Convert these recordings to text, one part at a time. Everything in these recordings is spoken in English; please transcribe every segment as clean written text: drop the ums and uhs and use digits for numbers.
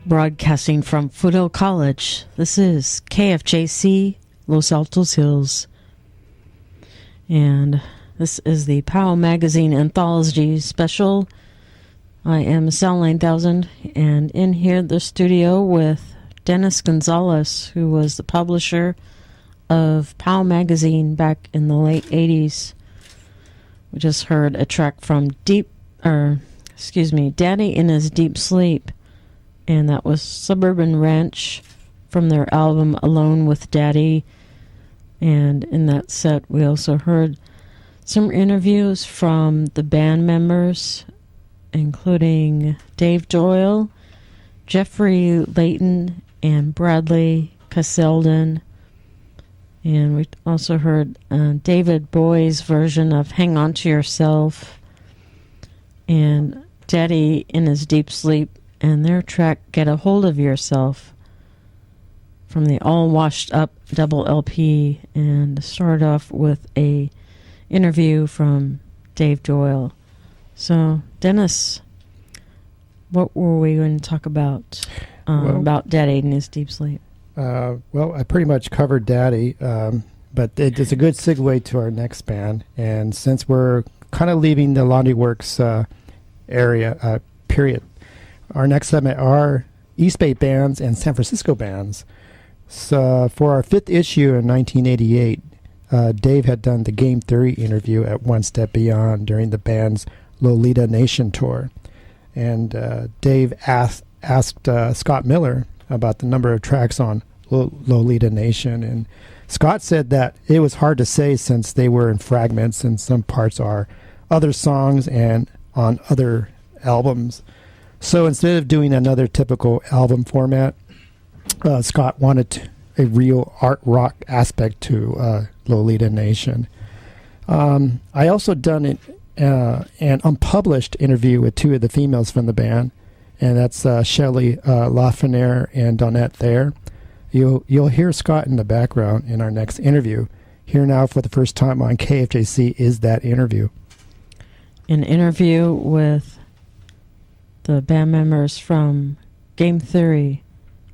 Broadcasting from Foothill College, this is KFJC Los Altos Hills. And this is the Pow Magazine Anthology special. I am SAL 9000, and in here the studio with Dennis Gonzalez, who was the publisher of Pow Magazine back in the late 80s. We just heard a track from Daddy in His Deep Sleep, and that was Suburban Ranch from their album Alone with Daddy. And in that set we also heard some interviews from the band members, including Dave Doyle, Jeffrey Layton, and Bradley Casselden. And we also heard David Boy's version of Hang On To Yourself, and Daddy in His Deep Sleep and their track Get a Hold of Yourself from the All Washed Up double LP, and started off with a interview from Dave Doyle. So, Dennis, what were we going to talk about Daddy in His Deep Sleep? Well, I pretty much covered Daddy, but it's a good segue to our next band. And since we're kind of leaving the Laundry Works area, period, our next segment are East Bay bands and San Francisco bands. So for our 5th issue in 1988, Dave had done the Game Theory interview at One Step Beyond during the band's Lolita Nation tour. And Dave asked Scott Miller about the number of tracks on Lolita Nation, and Scott said that it was hard to say since they were in fragments and some parts are other songs and on other albums. So instead of doing another typical album format, Scott wanted a real art rock aspect to Lolita Nation. I also done an unpublished interview with 2 of the females from the band, and that's Shelley Lafreniere and Donette Thayer. You'll hear Scott in the background in our next interview. Here now for the first time on KFJC is that interview. An interview with the band members from Game Theory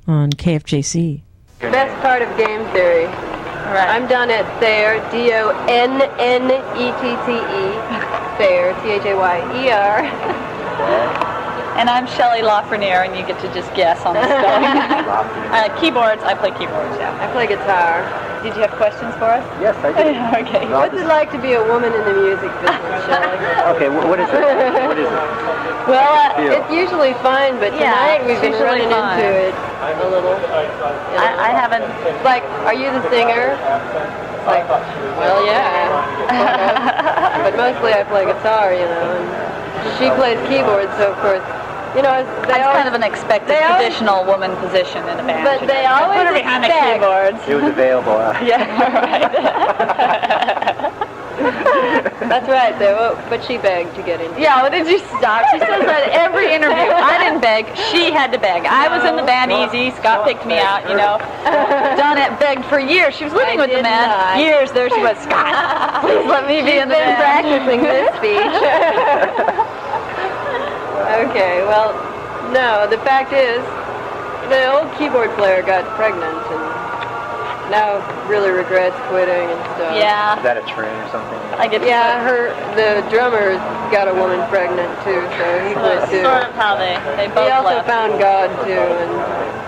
on KFJC. Best part of Game Theory. Right. I'm Donette Thayer, Donnette, Thayer, Thayer. And I'm Shelley Lafreniere, and you get to just guess on the spelling. Keyboards, I play keyboards, yeah. I play guitar. Did you have questions for us? Yes, I do. Okay. What's it like to be a woman in the music business, Shelley? Okay, what is it? What is it? Well, it's usually fine, but tonight we've been running into it a little. I haven't... Like, are you the singer? It's like, well, yeah. But mostly I play guitar, and she plays keyboards, so of course... that's kind of an expected traditional woman position in a band. But they always put her behind the keyboards. It was available. Yeah, right. That's right, but she begged to get into it. Yeah, well, did you stop? She says that every interview. I didn't beg. She had to beg. I was in the band easy. Scott picked me out, Donette begged for years. She was living with the man. Years. There she was. Scott, please let me be in the band. Practicing this speech. Okay, well, no, the fact is, the old keyboard player got pregnant and now really regrets quitting and stuff. Yeah. Is that a trend or something? The drummer got a woman pregnant too, so he quit too. Sort of how they both He also left. found God too, and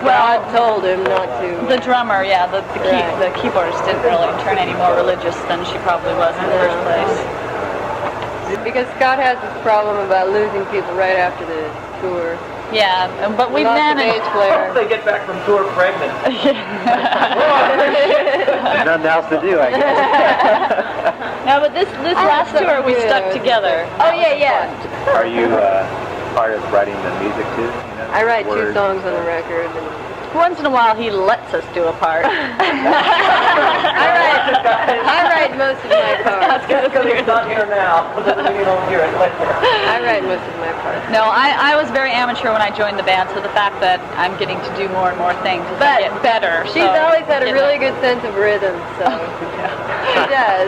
God told him not to. The drummer, yeah, the keyboardist didn't really turn any more religious than she probably was in the first place. Because Scott has this problem about losing people right after the tour. Yeah, but we've managed. They get back from tour pregnant. Nothing else to do, I guess. No, but this last tour we stuck together. Oh yeah. Are you part of writing the music too? I write 2 songs on the record. Once in a while, he lets us do a part. I write most of my parts. It's not here now. You don't hear it later. I write most of my parts. No, I was very amateur when I joined the band, so the fact that I'm getting to do more and more things is I get better. She's always had a really good sense of rhythm, so she does.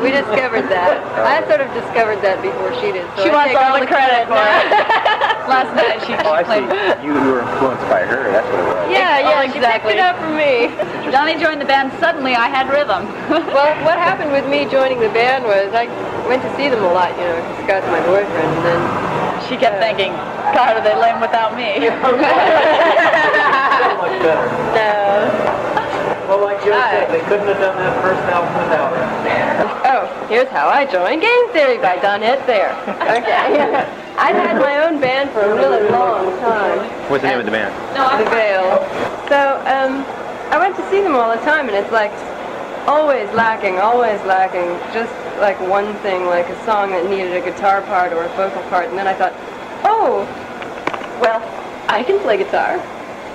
We discovered that. I sort of discovered that before she did. So she wants all the credit for it. Last night she I see. played. You were influenced by Exactly. She picked it up from me. Donnie joined the band. Suddenly, I had rhythm. Well, what happened with me joining the band was I went to see them a lot, because Scott's my boyfriend, and then She kept thinking, God, are they lame without me? So much better. no. Well, like Joe said, they couldn't have done that first album without her. Oh, here's how I joined Game Theory by Donette Fair. Okay. I've had my own band for a really long time. What's the name of the band? The Veil. So, I went to see them all the time, and it's like always lacking, just like one thing, like a song that needed a guitar part or a vocal part, and then I thought, oh, well, I can play guitar,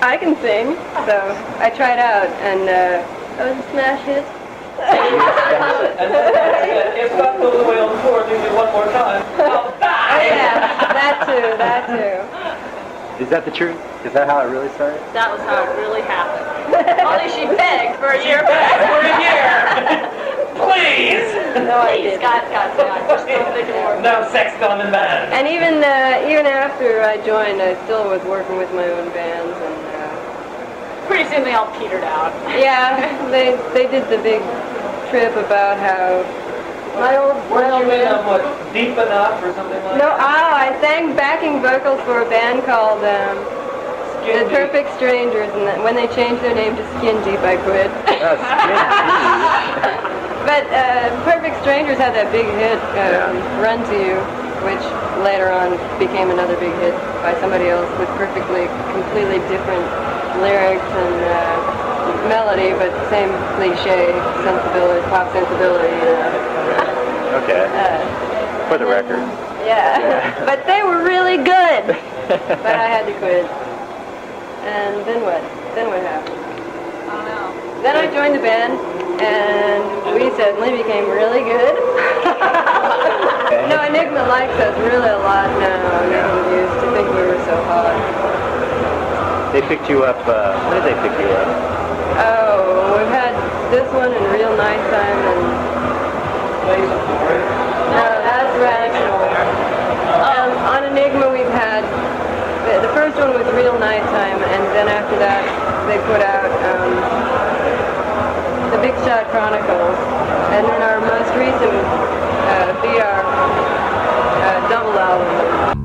I can sing, so I tried out, and that was a smash hit. If Scott goes away on tour, do one more time. I'll die! Oh yeah, that too. Is that the truth? Is that how it really started? That was how it really happened. Only she begged for a year. For a year! Please! No, I Please, didn't. Scott, we're still thinking more. No sex gone in band. And even after I joined, I still was working with my own bands, and Pretty soon they all petered out. yeah, they did the big trip about how my old Weren't you in band. what, Deep Enough or something like No, that? I sang backing vocals for a band called The Skin Deep. Perfect Strangers, and then when they changed their name to Skin Deep, I quit. But Perfect Strangers had that big hit, Run to You, which later on became another big hit by somebody else with completely different lyrics and melody, but same cliche sensibility, pop sensibility. Okay. For the record. Yeah, but they were really good. But I had to quit. And then what? Then what happened? Oh no. Then I joined the band, and we suddenly became really good. No, Enigma likes us really a lot now. Enigma used to think we were so hot. They picked you up, when did they pick you up? Oh, we've had this one in Real Night Time, and no, that's Rational. On Enigma we've had, the first one was Real Night Time, and then after that they put out the Big Shot Chronicles, and then our most recent VR double album.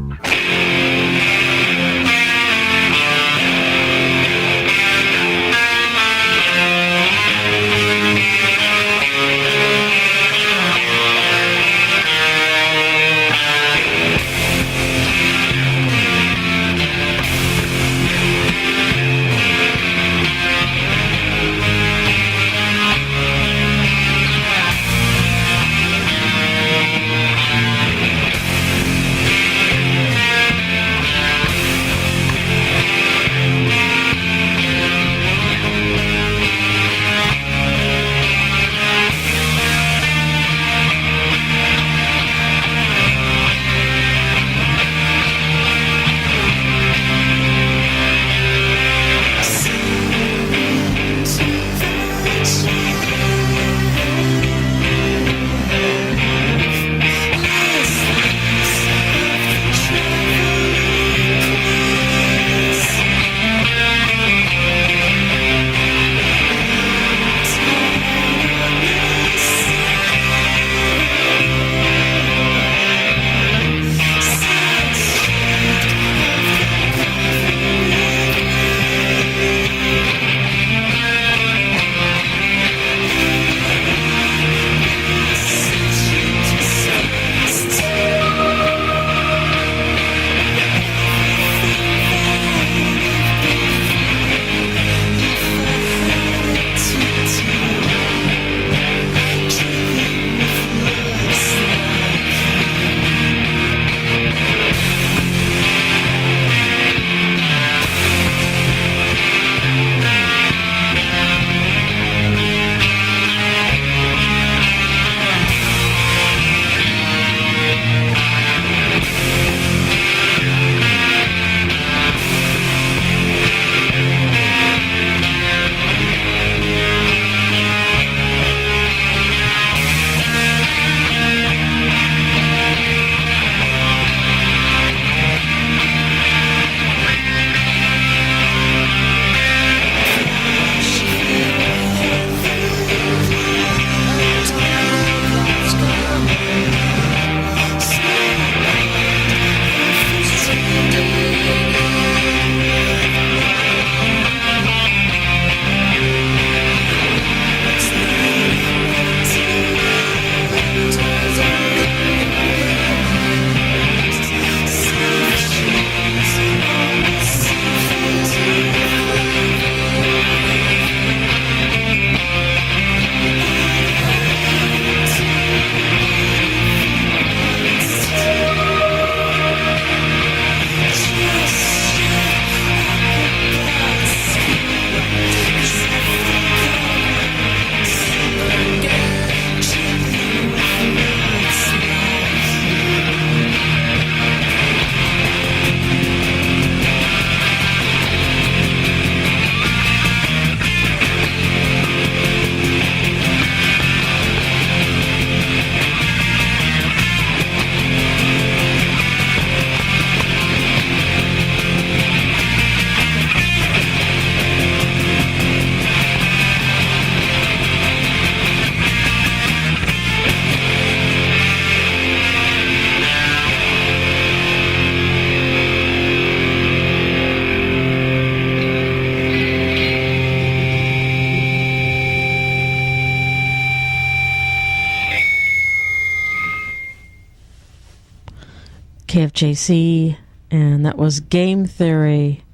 KFJC, and that was Game Theory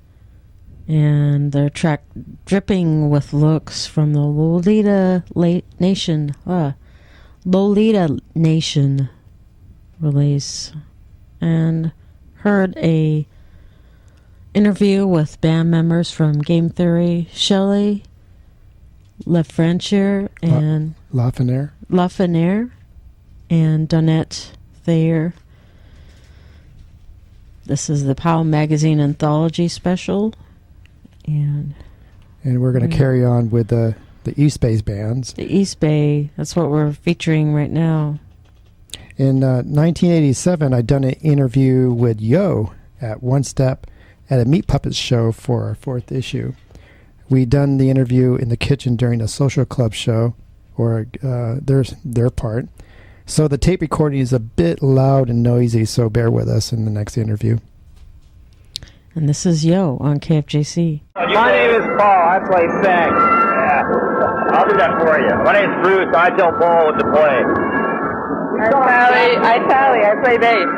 and their track Dripping with Looks from the Lolita Nation release. And heard a interview with band members from Game Theory, Shelley Lafreniere and Lafreniere and Donette Thayer. This is the Pow Magazine Anthology special, and we're going to carry on with the East Bay's bands. The East Bay, that's what we're featuring right now. In 1987, I'd done an interview with Yo at One Step at a Meat Puppets show for our 4th issue. We'd done the interview in the kitchen during a social club show, or their part. So the tape recording is a bit loud and noisy, so bear with us in the next interview. And this is Yo on KFJC. My name is Paul. I play sax. Yeah. I'll do that for you. My name is Bruce. I tell Paul what to play. I'm Sally. I play bass.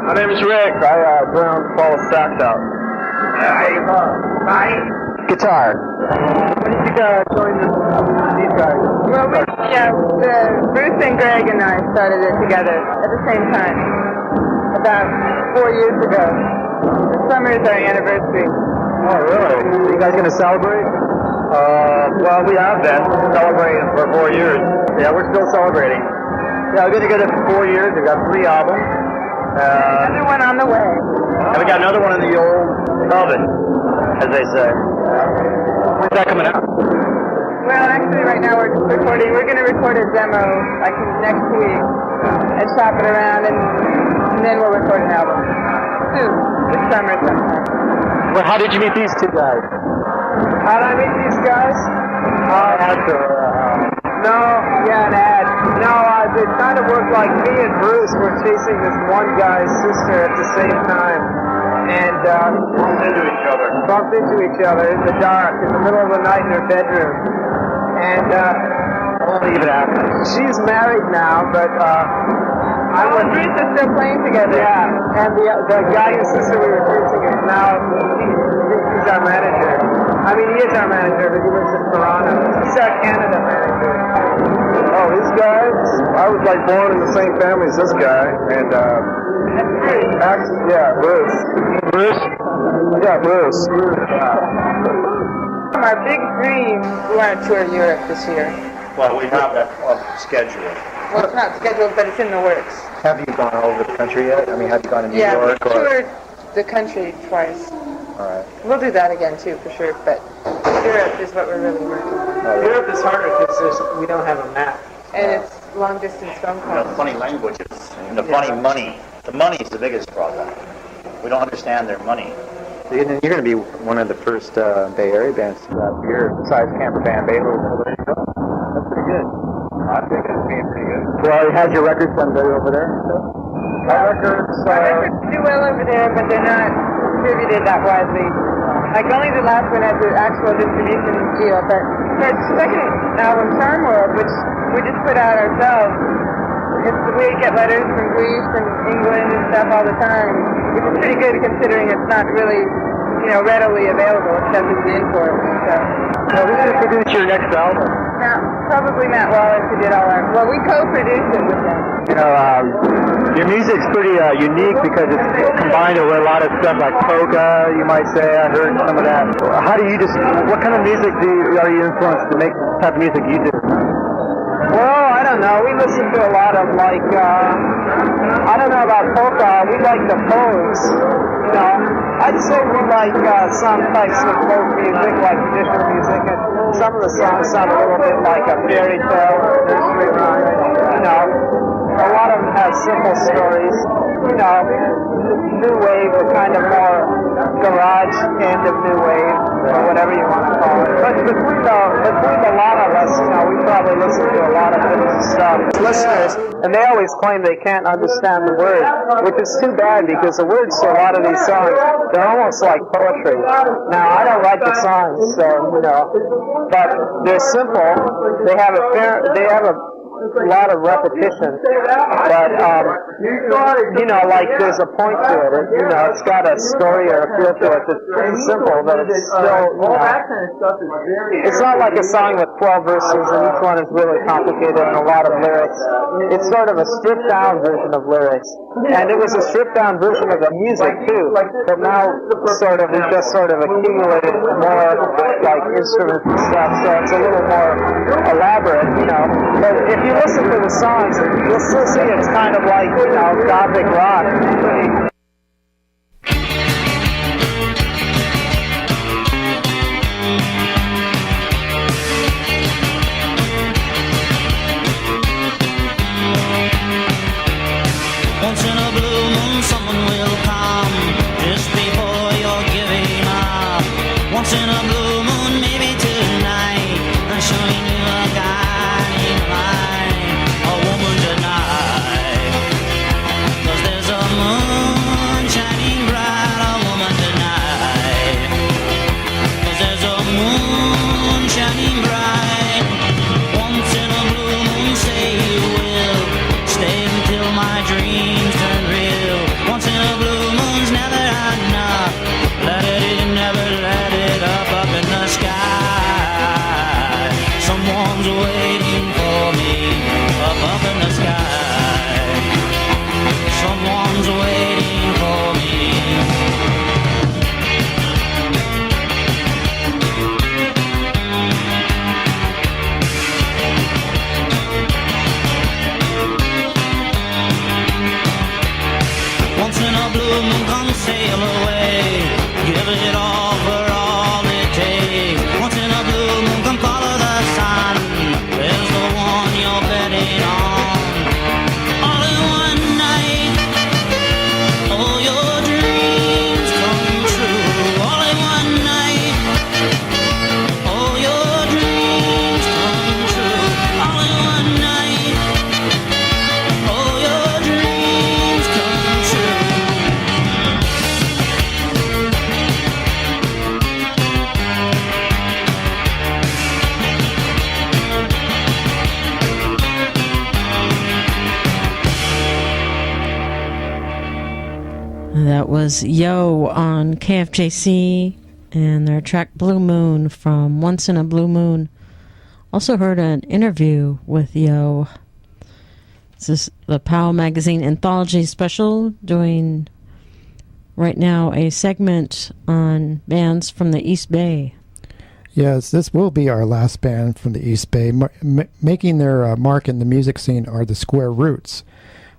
My name is Rick. I drown Paul's sax out. Guitar. When did you join these guys? Well, Bruce and Greg and I started it together at the same time, about 4 years ago. This summer is our anniversary. Oh, really? You guys going to celebrate? Well, we have been celebrating for 4 years. Yeah, we're still celebrating. Yeah, we've been together for 4 years. We've got 3 albums. Another one on the way. And we got another one in the old oven, as they say. When's that coming out? Well, actually, right now we're recording. We're going to record a demo, like next week, and shop it around, and then we'll record an album soon, this summer sometime. Well, how did you meet these 2 guys? How did I meet these guys? An ad. No, it kind of worked like me and Bruce were chasing this one guy's sister at the same time. And bumped into each other in the dark, in the middle of the night in her bedroom. And she's married now, but Bruce is still playing together. Yeah, and the guy and sister we were chasing is now he's our manager. I mean, he is our manager, but he lives in Toronto. He's our Canada manager. Oh, these guys? I was like born in the same family as this guy, and Bruce. Bruce? Yeah, Bruce. Our big dream, we want to tour Europe this year. Well, we have that scheduled. Well, it's not scheduled, but it's in the works. Have you gone over the country yet? I mean, have you gone to New York? Yeah, we toured the country twice. All right. We'll do that again, too, for sure, but Europe is what we're really working on. Europe is harder because we don't have a map. And it's long-distance phone calls. Funny languages and the funny money. The money's the biggest problem. We don't understand their money. You're going to be one of the first Bay Area bands to that year, besides Camper Van Baylor. That's pretty good. I think it's being pretty good. Well, you had your records done good over there? My records do well over there, but they're not distributed that widely. Like, only the last one has the actual distribution deal, but for its second album, Charm World, which we just put out ourselves, we get letters from Greece and England and stuff all the time, which is pretty good considering it's not really, readily available except as an import and stuff. Well, who's going to produce your next album? Probably Matt Wallace, who did all our... Well, we co-produced it with him. Your music's pretty unique because it's combined with a lot of stuff like polka, you might say. I heard some of that. How do you what kind of music are you influenced to make the type of music you do? Well, I don't know. We listen to a lot of, I don't know about polka. We like the Pogues, I'd say we like some types of folk music, like traditional music, and some of the songs sound a little bit like a fairy tale or a nursery rhyme, A lot of them have simple stories, new wave, the kind of more garage end of new wave, or whatever you want to call it. But between a lot of us, we probably listen to a lot of different stuff. Listeners, and they always claim they can't understand the word, which is too bad because the words to a lot of these songs, they're almost like poetry. Now, I don't write the songs, so, but they're simple. They have a lot of repetition, but you know, like there's a point to it. You know, it's got a story or a feel to it. It's pretty simple, but it's still, you know, it's not like a song with 12 verses and each one is really complicated and a lot of lyrics. It's sort of a stripped down version of lyrics. And it was a stripped down version of the music too. But now sort of we just sort of accumulated more like instruments and stuff, so it's a little more elaborate, you know. But if you listen to the songs, you'll still see it's kind of like, you know, gothic rock. Once in a blue moon, someone will come just before you're giving up. Once in a blue moon, maybe tonight, I'm showing you a guiding light, a woman tonight. 'Cause there's a moon shining bright, a woman tonight. 'Cause there's a moon shining bright. Once in a blue moon, say you will stay until my dreams turn real. Once in a blue moon's never enough. Let it in, never let it up in the sky. Someone's waiting for me up in the sky. Someone's waiting for me. Once in a blue moon, come sail away. Give it all for all it takes. Once in a blue moon, come follow the sun. There's the one you're betting on. All in one night, all your dreams come true. All in one night, all your dreams come true. All in one night, all your dreams come true. That was Yo on KFJC and their track Blue Moon from Once in a Blue Moon. Also heard an interview with Yo. This is the Pow Magazine Anthology special, doing right now a segment on bands from the East Bay. Yes, this will be our last band from the East Bay. Making their mark in the music scene are the Square Roots.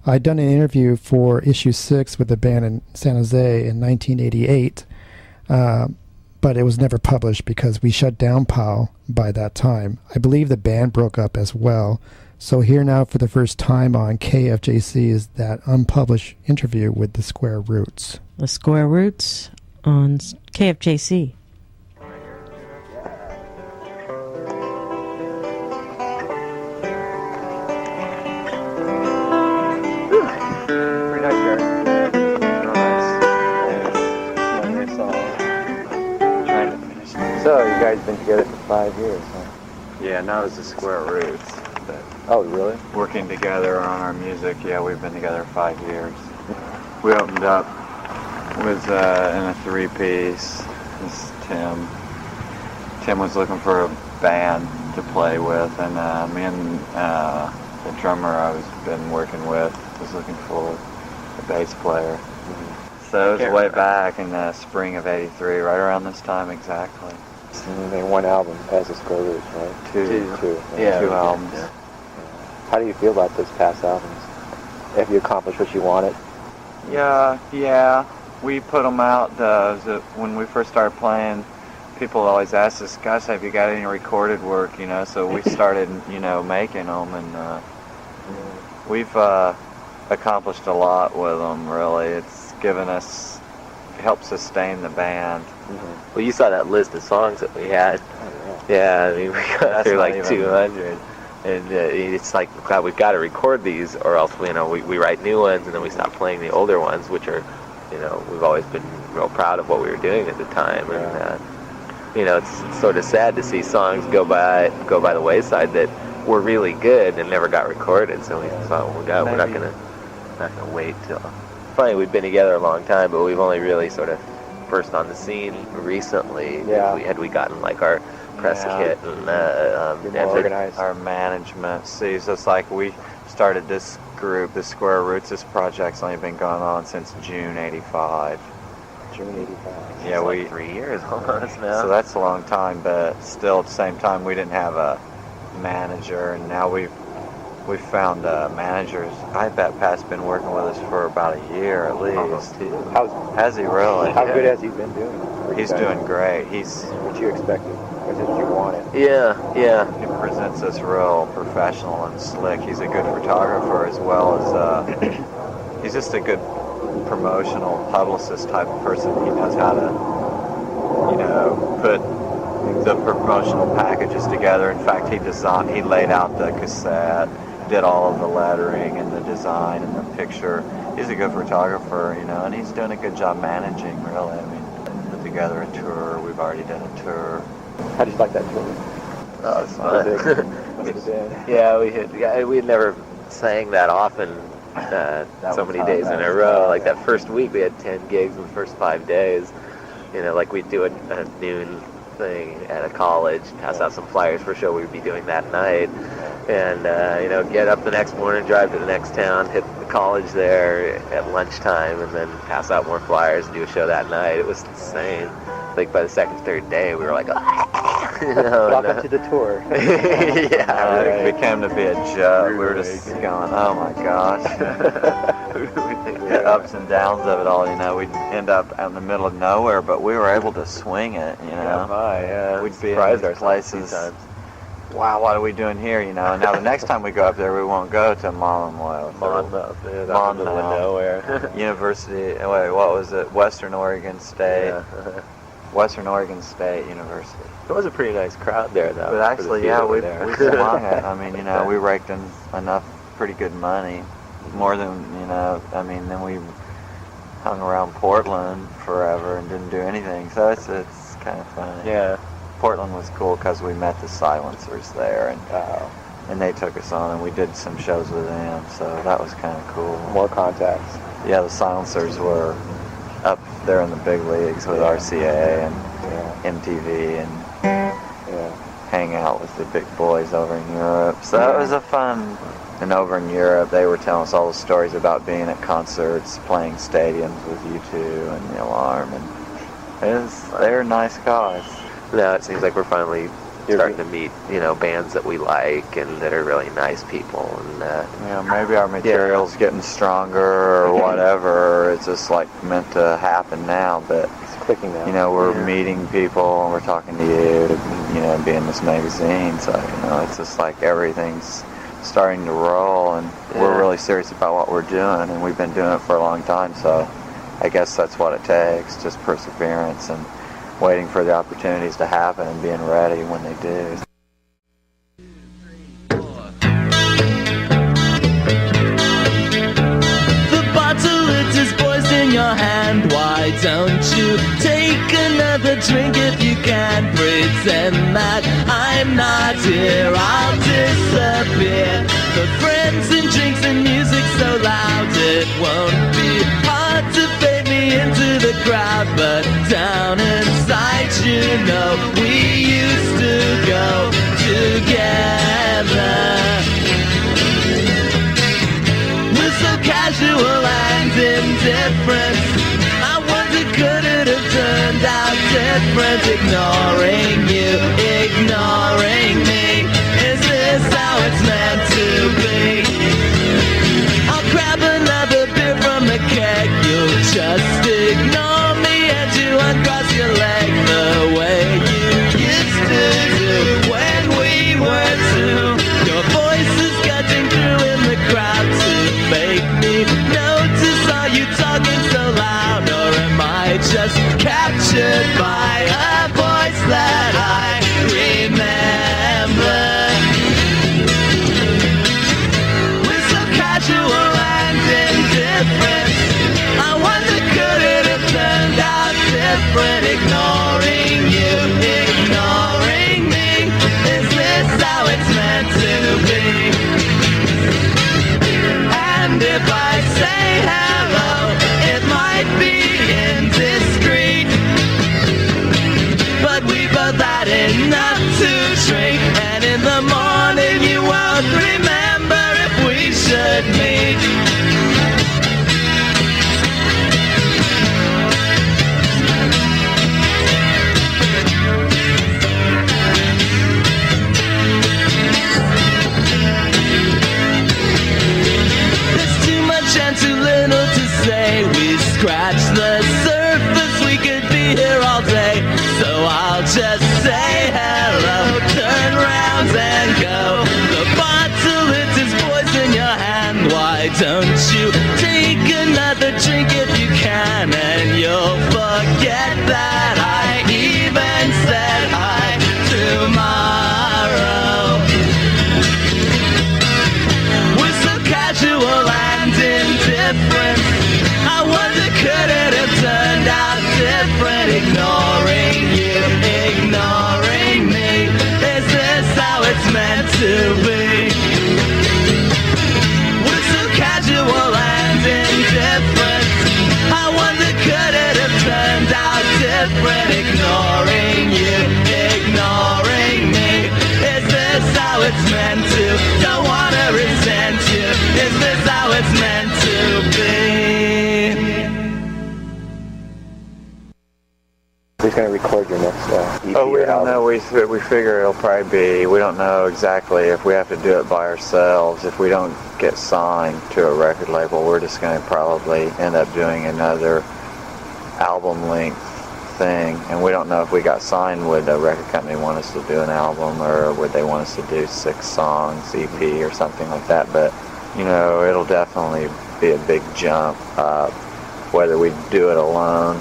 I'd done an interview for issue 6 with the band in San Jose in 1988, but it was never published because we shut down Pow by that time. I believe the band broke up as well. So here now for the first time on KFJC is that unpublished interview with the Square Roots. The Square Roots on KFJC. Pretty nice, Dirk. Real nice. Nice song. Trying to finish. So, you guys been together for 5 years, huh? Yeah, not as the Square Roots, but Oh, really? working together on our music, yeah, we've been together 5 years. We opened up with in a 3-piece. This is Tim. Tim was looking for a band to play with, and me and the drummer I was been working with was looking for a bass player. So it was way back in the spring of '83, right around this time exactly. And they one album as the Square Roots, right? Two. Yeah. 2 albums. Yeah. How do you feel about those past albums? Have you accomplished what you wanted? Yeah. We put them out when we first started playing. People always ask us, "Gosh, have you got any recorded work?" You know, so we started, making them, and we've accomplished a lot with them. Really, it's given us, helped sustain the band. Mm-hmm. Well, you saw that list of songs that we had. Yeah, I mean, we got through like 200. And it's like, God, we've got to record these, or else we write new ones, and then we stop playing the older ones, which are, we've always been real proud of what we were doing at the time. And it's sort of sad to see songs go by the wayside that were really good and never got recorded. So we thought, we're not gonna not going to wait till... Funny, we've been together a long time, but we've only really sort of burst on the scene recently. Yeah. Had we gotten like our press kit and organized. Our management sees us like we started this group, the Square Roots. This project's only been going on since June '85. June '85. Yeah, like 3 years almost now. So that's a long time, but still at the same time we didn't have a manager, and now we've found managers. I bet Pat's been working with us for about a year at least. Almost 2. Has he really? How good has he been doing? He's doing great. He's what you expected, or did you want it? Yeah. He presents us real professional and slick. He's a good photographer as well as he's just a good promotional publicist type of person. He knows how to, put the promotional packages together. In fact, he laid out the cassette, did all of the lettering and the design and the picture. He's a good photographer, and he's doing a good job managing, really. I mean, put together a tour. We've already done a tour. How did you like that tour? Oh, it's fun. Yeah, we had never sang that often, so many days in a row. Like that first week, we had 10 gigs in the first 5 days. Like we'd do a noon thing at a college, pass out some flyers for a show. We'd be doing that night, and get up the next morning, drive to the next town, hit the college there at lunchtime, and then pass out more flyers and do a show that night. It was insane. Like by the second, third day, we were like, welcome to the tour. Yeah, it became to be a joke. We were just going, oh my gosh. The ups and downs of it all, we'd end up out in the middle of nowhere, but we were able to swing it, We'd be in these places. Wow, what are we doing here, And now the next time we go up there, we won't go to Monmouth. Monmouth, that's in the middle of nowhere. University, what was it? Western Oregon State. Yeah. Western Oregon State University. It was a pretty nice crowd there, though. But actually, we swung it. I mean, we raked in enough pretty good money, more than then we hung around Portland forever and didn't do anything. So it's kind of funny. Yeah. Portland was cool because we met the Silencers there, and they took us on, and we did some shows with them. So that was kind of cool. More contacts. Yeah, the Silencers were up there in the big leagues with RCA and MTV and hang out with the big boys over in Europe. So that was a fun. And over in Europe, they were telling us all the stories about being at concerts, playing stadiums with U2 and The Alarm, and they're nice guys. Now it seems like we're finally starting to meet, bands that we like and that are really nice people. And maybe our material's getting stronger or whatever. It's just like meant to happen now, but it's clicking now. We're meeting people and we're talking to you, to, be in this magazine. So it's just like everything's starting to roll, and we're really serious about what we're doing, and we've been doing it for a long time. So I guess that's what it takes, just perseverance and waiting for the opportunities to happen and being ready when they do. The bottle, it is poised in your hand. Why don't you take another drink if you can? Pretend that I'm not here, I'll disappear. The friends and drinks and music so loud, it won't be hard to fade me into the crowd. But down inside, we used to go together. We're so casual and indifferent. I wonder, could it have turned out different? Ignoring you, ignoring me. Is this how it's meant to be? I'll grab another beer from the keg. You'll just ignore me and you uncross your leg the way you used to do when we were two. Your voice is cutting through in the crowd to make me notice. Are you talking so loud, or am I just captured by a voice that I but that enough to drink. And in the morning you won't remember if we should meet. And too little to say. We scratch the surface, we could be here all day. So I'll just say hello, turn round and go. The bottle, it is poison your hand. Why don't you take another drink if you can? And you'll forget that I even said hi tomorrow. We're so casual and indifferent. I wonder, could it have turned out different? Ignoring you, ignoring me. Is this how it's meant to be? We're so casual and indifferent. I wonder, could it have turned out different? Ignoring you, ignoring me. Is this how it's meant to? Don't wanna resent you. Is this how it's meant to be? Who's going to record your next EP? Oh, we don't know. We figure it'll probably be, we don't know exactly if we have to do it by ourselves. If we don't get signed to a record label, we're just going to probably end up doing another album-length thing. And we don't know if we got signed, would a record company want us to do an album, or would they want us to do 6 songs, EP, or something like that. But, you know, it'll definitely be a big jump up, whether we do it alone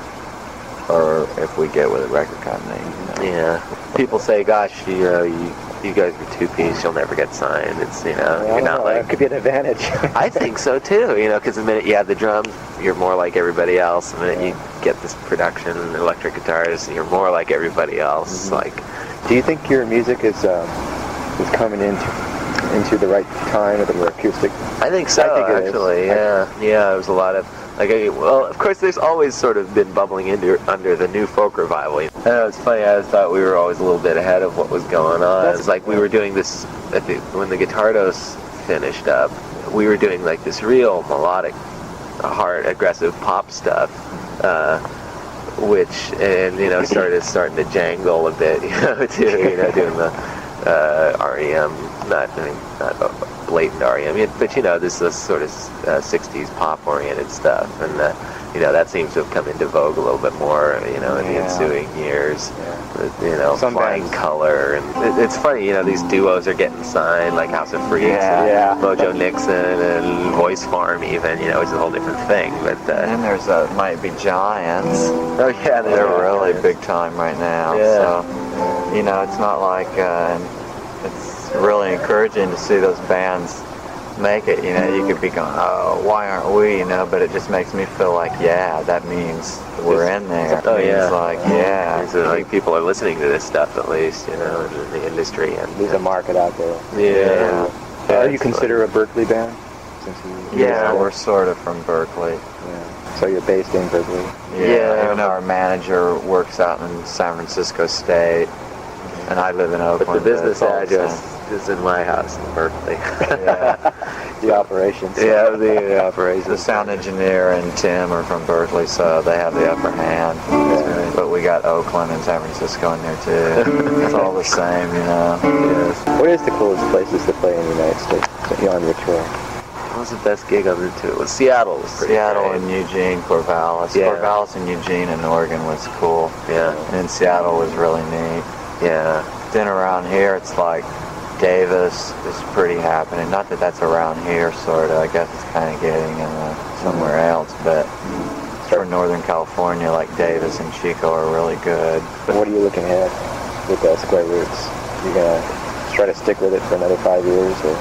or if we get with a record company. You know. Yeah. People say, gosh, you guys are two-piece, you'll never get signed. It's, you know, Well, you're not like... that could be an advantage. I think so, too, you know, because the minute you have the drums, you're more like everybody else. The minute you get this production and electric guitars, you're more like everybody else. Mm-hmm. Like, do you think your music is coming into the right time with the acoustic? I think so, actually, yeah. Yeah, it was a lot of... well, of course, there's always sort of been bubbling under the new folk revival. And it's funny, I thought we were always a little bit ahead of what was going on. It's like we were doing this, when the Guitardos finished up, we were doing like this real melodic, hard, aggressive pop stuff, which, and, you know, starting to jangle a bit, you know, too, you know, doing the REM, not blatant REM, but, you know, this sort of 60s pop-oriented stuff, and, you know, that seems to have come into vogue a little bit more, you know, in the ensuing years, you know, Flying Color, and it's funny, you know, these duos are getting signed, like House of Freaks, and Mojo Nixon, and Voice Farm even, you know, it's a whole different thing, but... and there's Might Be Giants. Oh, yeah, they're really big time right now, so, you know, it's not like, it's really encouraging to see those bands make it, you know. You could be going, oh, why aren't we, you know, but it just makes me feel like, yeah, that means we're in there. Oh, yeah. It's like, yeah. So, like, people are listening to this stuff, at least, you know, in the industry. And there's a market out there. Yeah. Are you considered a Berkeley band? Yeah, we're sort of from Berkeley. Yeah. So you're based in Berkeley? Yeah, even our manager works out in San Francisco State, and I live in Oakland. But the business address is in my house in Berkeley. The operations. Yeah, the operations. The sound engineer and Tim are from Berkeley, so they have the upper hand. Yeah. But we got Oakland and San Francisco in there too. It's all the same, you know. Yes. What is the coolest places to play in the United States on your tour? What was the best gig I've been to? It was Seattle. Was pretty Seattle great. and Eugene, Corvallis. Yeah. Corvallis and Eugene and Oregon was cool. Yeah. And Seattle was really neat. Yeah. Then around here, it's like Davis is pretty happening. Not that that's around here, sort of. I guess it's kind of getting somewhere else. But for Northern California, like Davis and Chico are really good. What are you looking at with Square Roots? You gonna try to stick with it for another 5 years, or?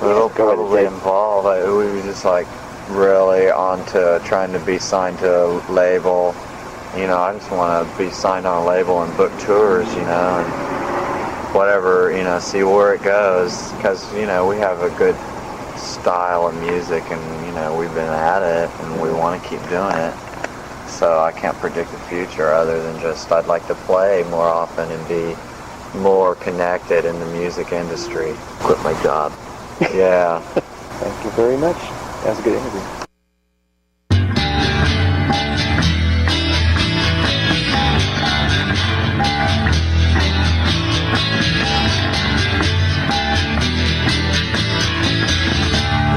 It'll probably involve. We were just like really on to trying to be signed to a label. You know, I just want to be signed on a label and book tours, you know, and whatever, you know, see where it goes. Because, you know, we have a good style of music and, you know, we've been at it and we want to keep doing it. so I can't predict the future other than just I'd like to play more often and be more connected in the music industry. Quit my job. Yeah. Thank you very much. That was a good interview.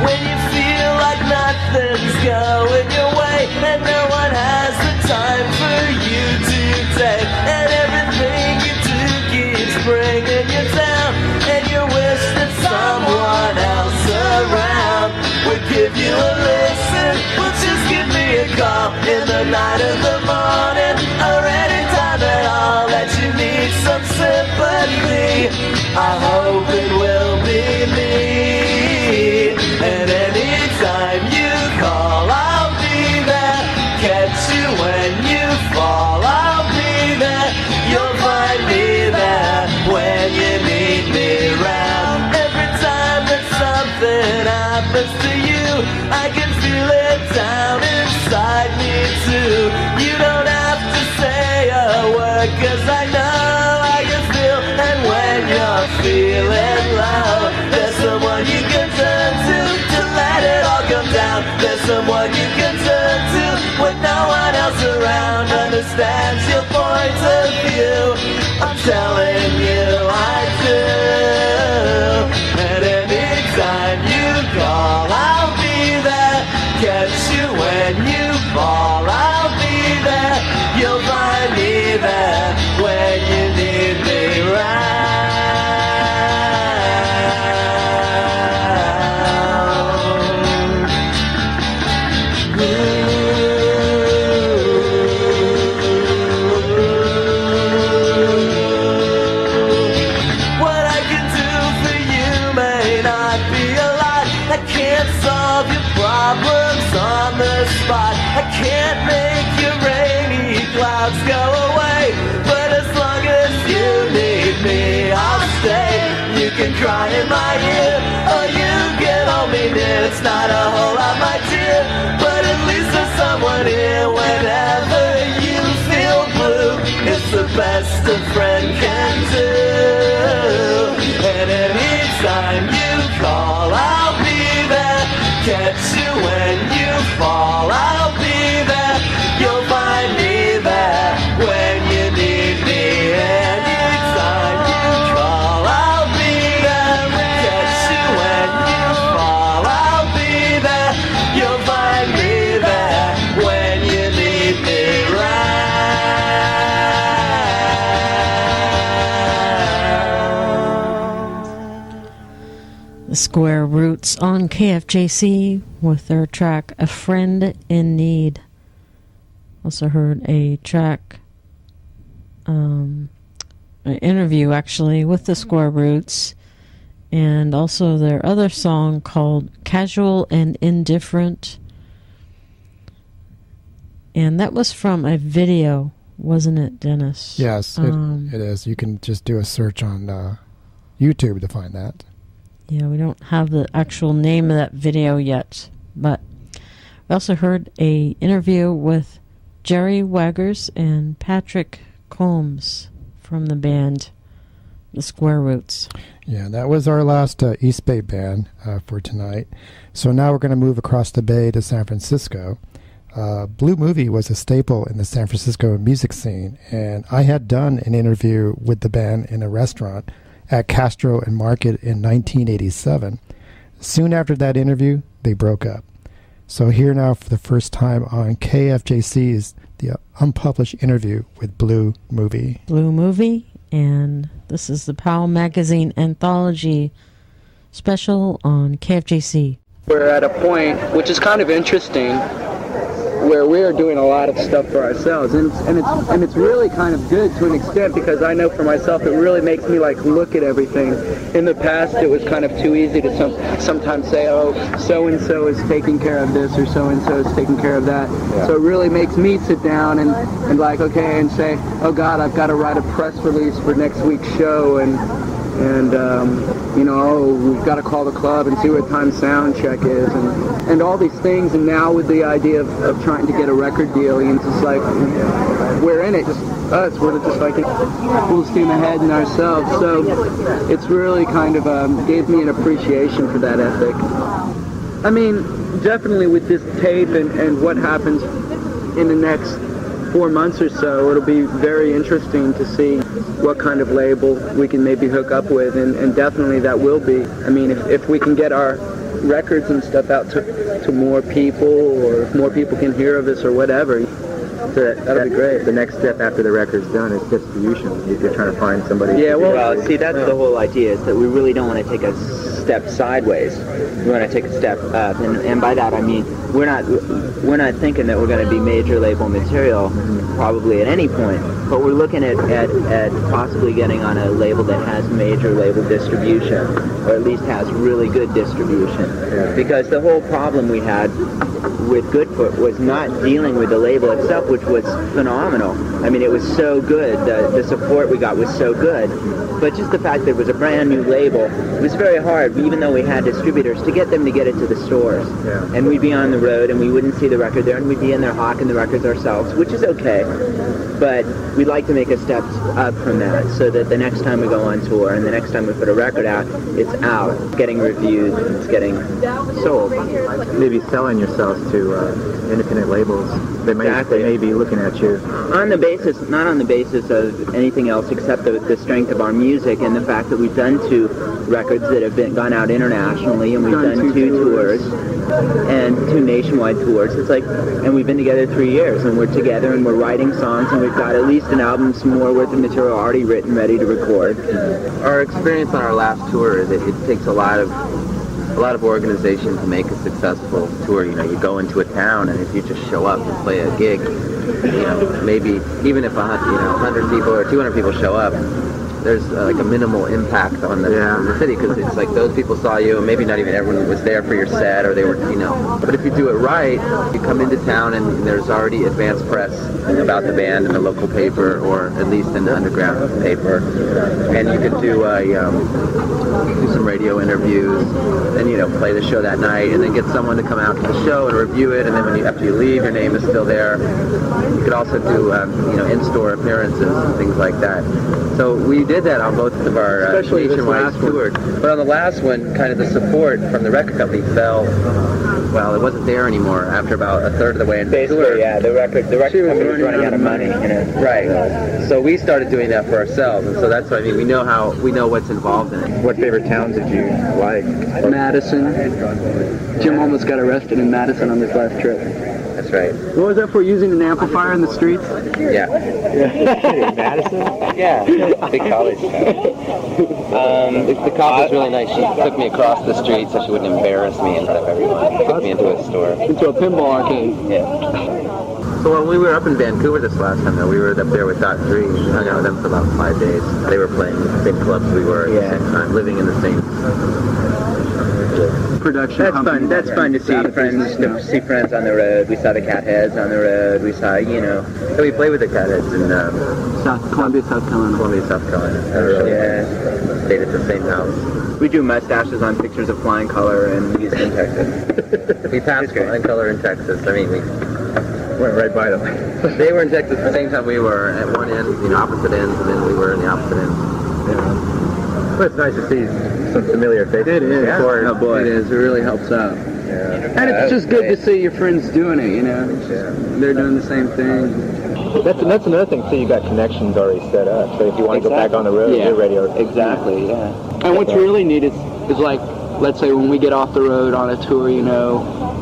When you feel like nothing's going your way and no one has the time for you today, and everything you do keeps bringing you down, and you wish that someone else around would give you a listen. Well, just give me a call in the night or the morning, or any time at all that you need some sympathy. I hope it will be me. And anytime you call, I'll be there. Catch you when you fall, I'll be there. You'll find me there when you need me round. Every time that something happens to you, I can feel it down inside me too. You don't have to say a word, 'cause I know how you feel. And when you're feeling low, there's someone you can turn to let it all come down. There's someone you can turn to when no one else around understands your point of view. I'm telling you I do. And anytime you call, I'll be there. Catch you when you fall, I'll be there. You'll find me there when you need me right. Spot. I can't make your rainy clouds go away, but as long as you need me, I'll stay. You can cry in my ear, or you can hold me near. It's not a whole lot, my dear, but at least there's someone here whenever you feel blue. It's the best a friend can do. And anytime you call, I'll be there. Catch you when you fall, I'll be there. You'll find me there when you need me. Anytime you call, I'll be there. Catch you when you fall, I'll be there. You'll find me there when you need me The Square Roots on KFJC with their track A Friend in Need. Also heard a track, an interview actually with the Square Roots, and also their other song called Casual and Indifferent. And that was from a video, wasn't it, Dennis? Yes, it is. You can just do a search on YouTube to find that. Yeah, we don't have the actual name of that video yet, but we also heard a interview with Jerry Waggers and Patrick Combs from the band The Square Roots. Yeah, that was our last East Bay band for tonight. So now we're going to move across the bay to San Francisco. Blue Movie was a staple in the San Francisco music scene, and I had done an interview with the band in a restaurant at Castro and Market in 1987. Soon after that interview, they broke up. So here now for the first time on KFJC is the unpublished interview with Blue Movie. Blue Movie, and this is the Pow Magazine Anthology special on KFJC. We're at a point, which is kind of interesting, where we are doing a lot of stuff for ourselves, and it's really kind of good to an extent, because I know for myself it really makes me like look at everything. In the past it was kind of too easy to sometimes say, oh, so and so is taking care of this, or so and so is taking care of that. Yeah. So it really makes me sit down and like, okay, and say, oh God, I've got to write a press release for next week's show, and and we've got to call the club and see what time sound check is, and all these things. And now with the idea of trying to get a record deal, it's just like we're in it, just us. We're just like full steam ahead in ourselves. So it's really kind of gave me an appreciation for that ethic. I mean, definitely with this tape and what happens in the next 4 months or so, it'll be very interesting to see what kind of label we can maybe hook up with, and definitely that will be. I mean, if we can get our records and stuff out to more people, or if more people can hear of us or whatever, that'll be great. The next step after the record's done is distribution. You're trying to find somebody. Yeah, well, see, that's the whole idea, is that we really don't want to take a step sideways. We want to take a step up, and by that I mean we're not thinking that we're going to be major label material probably at any point, but we're looking at possibly getting on a label that has major label distribution, or at least has really good distribution. Yeah. Because the whole problem we had with Goodfoot was not dealing with the label itself, which was phenomenal. I mean, it was so good. The support we got was so good. But just the fact that it was a brand new label, it was very hard, even though we had distributors, to get them to get it to the stores. Yeah. And we'd be on the road and we wouldn't see the record there, and we'd be in there hawking the records ourselves, which is okay. But we'd like to make a step up from that, so that the next time we go on tour and the next time we put a record out, it's out, it's getting reviewed, it's getting sold. Maybe selling yourselves to independent labels. They may be looking at you. On the basis, not on the basis of anything else except the strength of our music and the fact that we've done 2 records that have gone out internationally, and we've done 2 tours and 2 nationwide tours. It's like, and we've been together 3 years, and we're together and we're writing songs, and we've got at least an album, some more worth of material already written, ready to record. Our experience on our last tour is that it takes a lot of organization to make a successful tour. You go into a town, and if you just show up and play a gig, maybe even if 100 people or 200 people show up, there's like a minimal impact on the city, because it's like those people saw you, and maybe not even everyone was there for your set, or they were, But if you do it right, you come into town and there's already advanced press about the band in the local paper, or at least in the underground paper, and you could do some radio interviews, and play the show that night, and then get someone to come out to the show and review it, and then after you leave, your name is still there. You could also do in-store appearances and things like that. So we did that on both of our nationwide tours. But on the last one, kind of the support from the record company fell. Well, it wasn't there anymore after about a third of the way into the tour. Yeah, the record company was running out of money. Right. So we started doing that for ourselves, and so that's what I mean. We know what's involved in it. What favorite towns did you like? Madison. Jim almost got arrested in Madison on this last trip. That's right. What was that for, using an amplifier in the streets? Yeah. Madison? Yeah. Big college town. The cop was really nice. She took me across the street so she wouldn't embarrass me in front of everyone. Took me into a store. Into a pinball arcade. Yeah. So when we were up in Vancouver this last time, though, we were up there with Dot 3. We hung out with them for about 5 days. They were playing the same clubs we were at the same time, living in the same production. That's fun. That's fun to see friends. To see friends on the road. We saw the Catheads on the road. We saw, So we played with the Catheads in Columbia, South Carolina. Yeah. Stayed at the same house. We drew mustaches on pictures of Flying Color in Houston, Texas. We passed Flying Color in Texas. I mean, we went right by them. They were in Texas at the same time we were, at one end, opposite ends, and then we were in the opposite ends. Yeah. Well, it's nice to see some familiar faces. It is. Yeah. Oh boy, it is. It really helps out. Yeah. And it's just good to see your friends doing it. They're doing the same thing. That's another thing too. You got connections already set up. So if you want to go back on the road, you're ready. Exactly. Yeah. And what's really neat is like, let's say when we get off the road on a tour,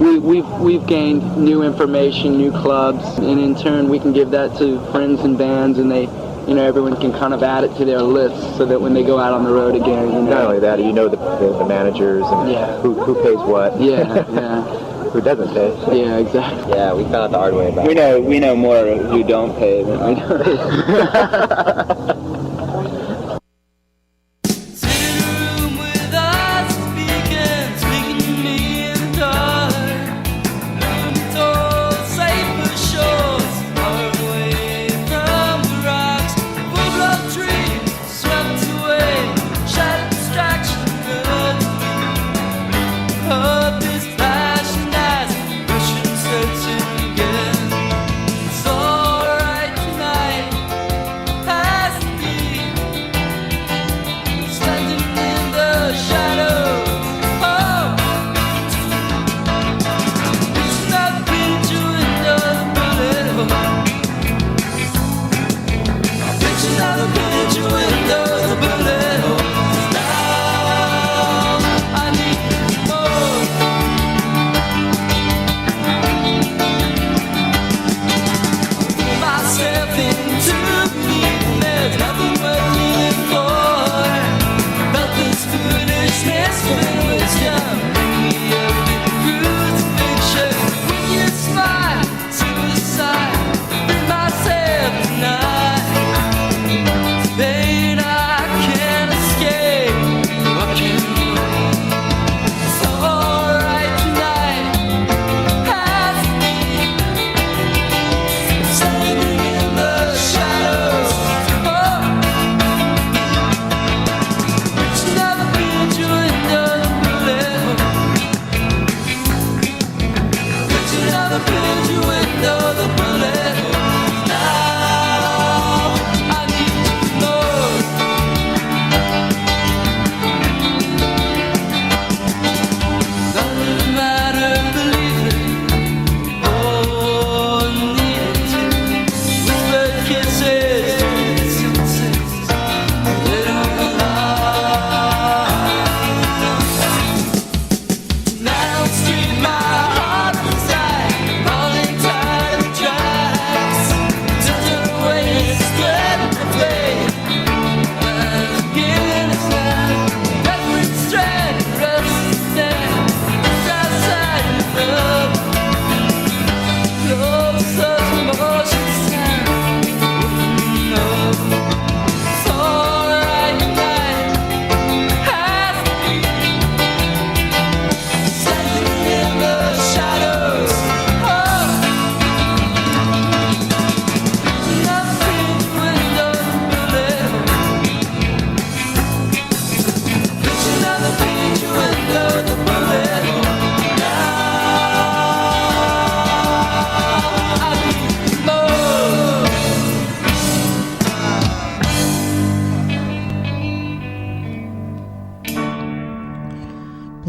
we've gained new information, new clubs, and in turn we can give that to friends and bands, and they, everyone can kind of add it to their list, so that when they go out on the road again, Not only that, the managers and who pays what. Yeah. Who doesn't pay. Yeah, exactly. Yeah, we found out the hard way about it. We know more who don't pay than we know. Shut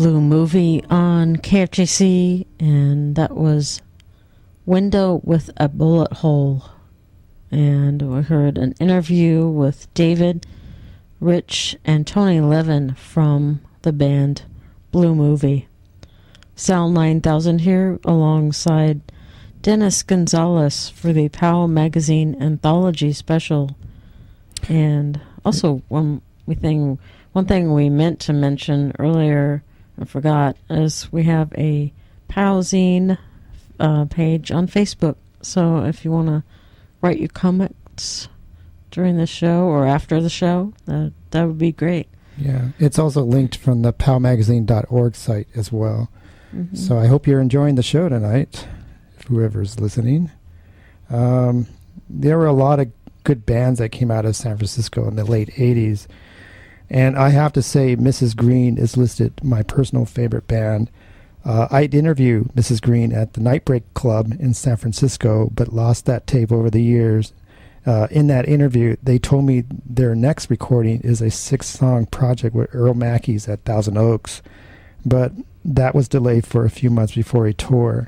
Blue Movie on KFJC, and that was Window with a Bullet Hole. And we heard an interview with David, Rich, and Tony Levin from the band Blue Movie. Sal 9000 here alongside Dennis Gonzalez for the Pow Magazine Anthology special. And also one thing we meant to mention earlier, I forgot, is we have a Powzine page on Facebook. So if you want to write your comments during the show or after the show, that would be great. Yeah, it's also linked from the powmagazine.org site as well. Mm-hmm. So I hope you're enjoying the show tonight, whoever's listening. There were a lot of good bands that came out of San Francisco in the late 80s. And I have to say, Mrs. Green is listed my personal favorite band. I'd interview Mrs. Green at the Nightbreak Club in San Francisco, but lost that tape over the years. In that interview, they told me their next recording is a 6-song project with Earl Mackey's at Thousand Oaks, but that was delayed for a few months before a tour.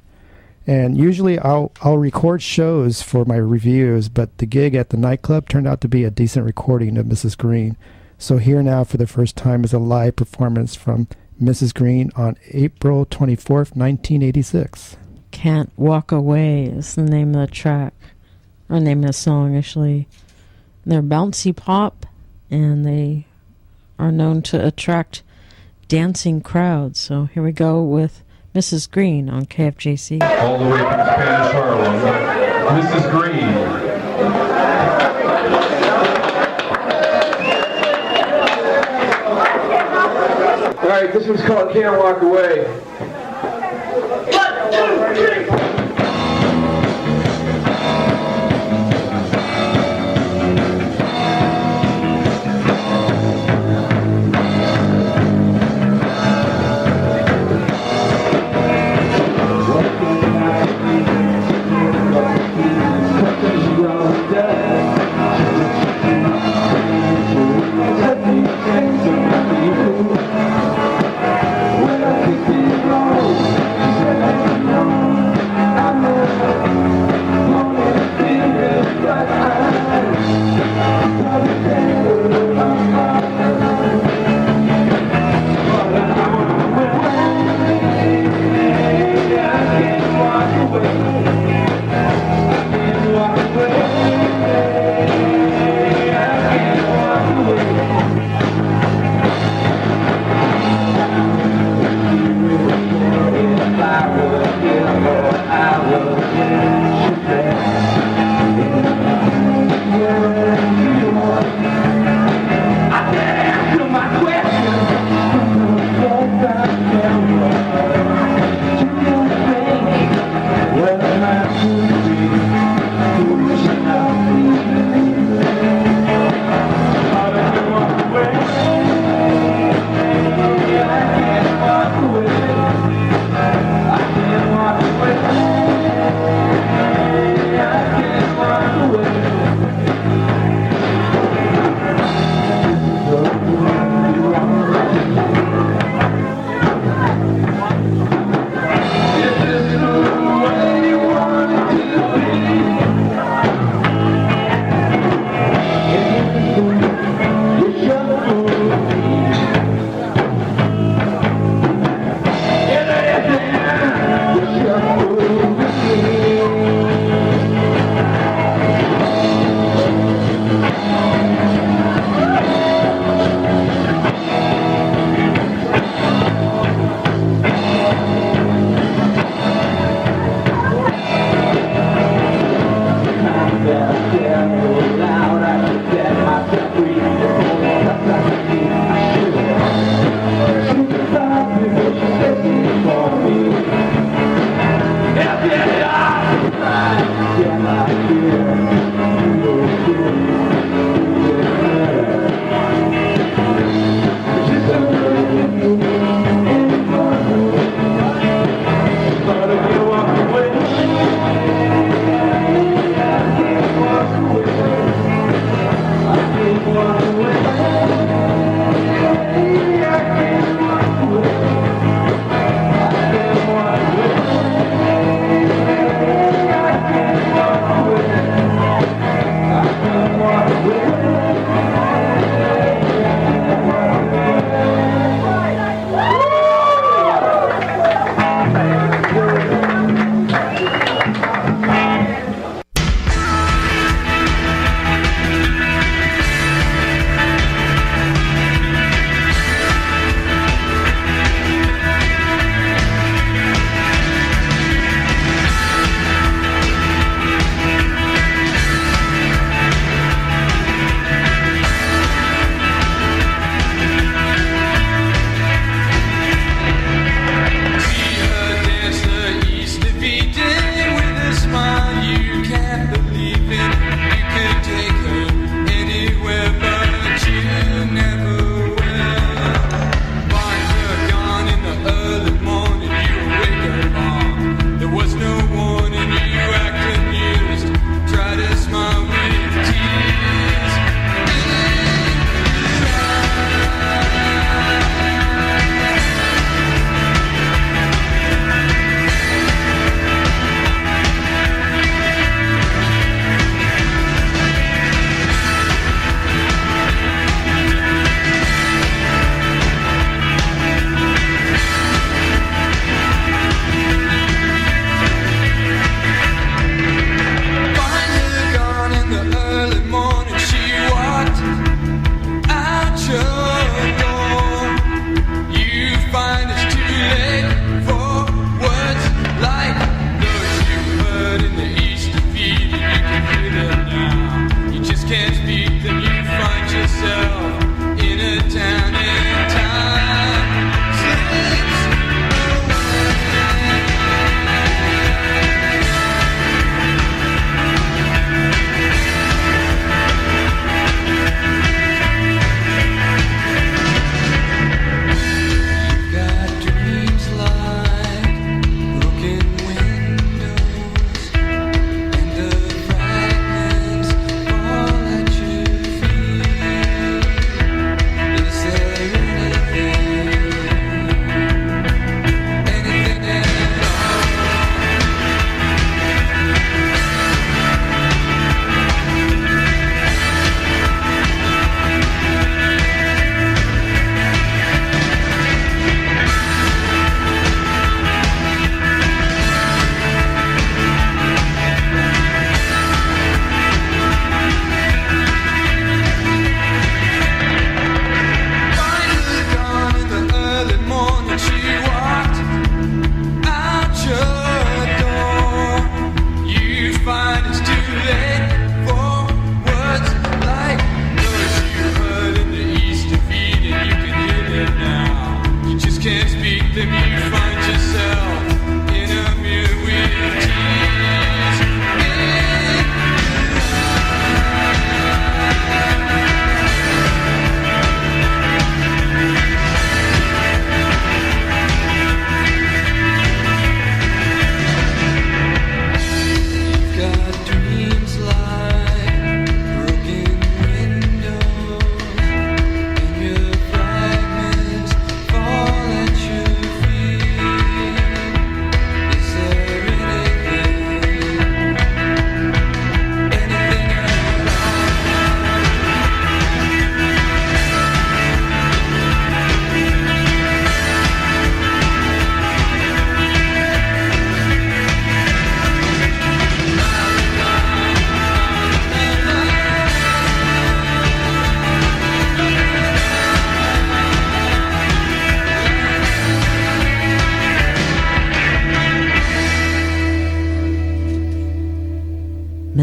And usually I'll record shows for my reviews, but the gig at the nightclub turned out to be a decent recording of Mrs. Green. So here now for the first time is a live performance from Mrs. Green on April 24th, 1986. Can't Walk Away is the name of the track, or name of the song actually. They're bouncy pop, and they are known to attract dancing crowds. So here we go with Mrs. Green on KFJC. All the way from Spanish Harlem, Mrs. Green. All right, this one's called Can't Walk Away. 1, 2, 3. When I kicked it off, she said,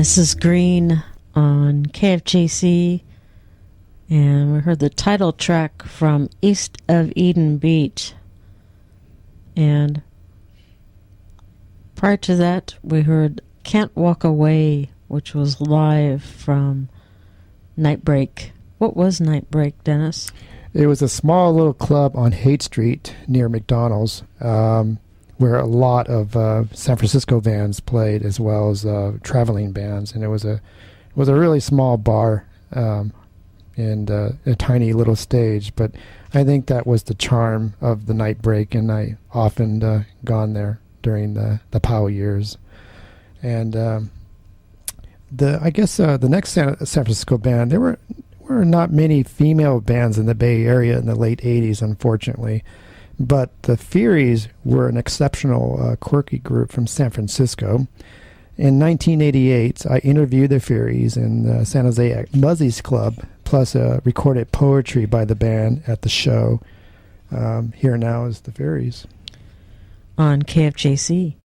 This is Green on KFJC, and we heard the title track from East of Eden Beach. And prior to that, we heard Can't Walk Away, which was live from Nightbreak. What was Nightbreak, Dennis? It was a small little club on Haight Street near McDonald's, where a lot of San Francisco bands played, as well as traveling bands, and it was a really small bar and a tiny little stage. But I think that was the charm of the Nightbreak, and I often gone there during the Pow years. And I guess the next San Francisco band, there were not many female bands in the Bay Area in the late 80s, unfortunately. But the Furies were an exceptional, quirky group from San Francisco. In 1988, I interviewed the Furies in San Jose at Muzzy's Club, plus recorded poetry by the band at the show. Here now is the Furies. On KFJC.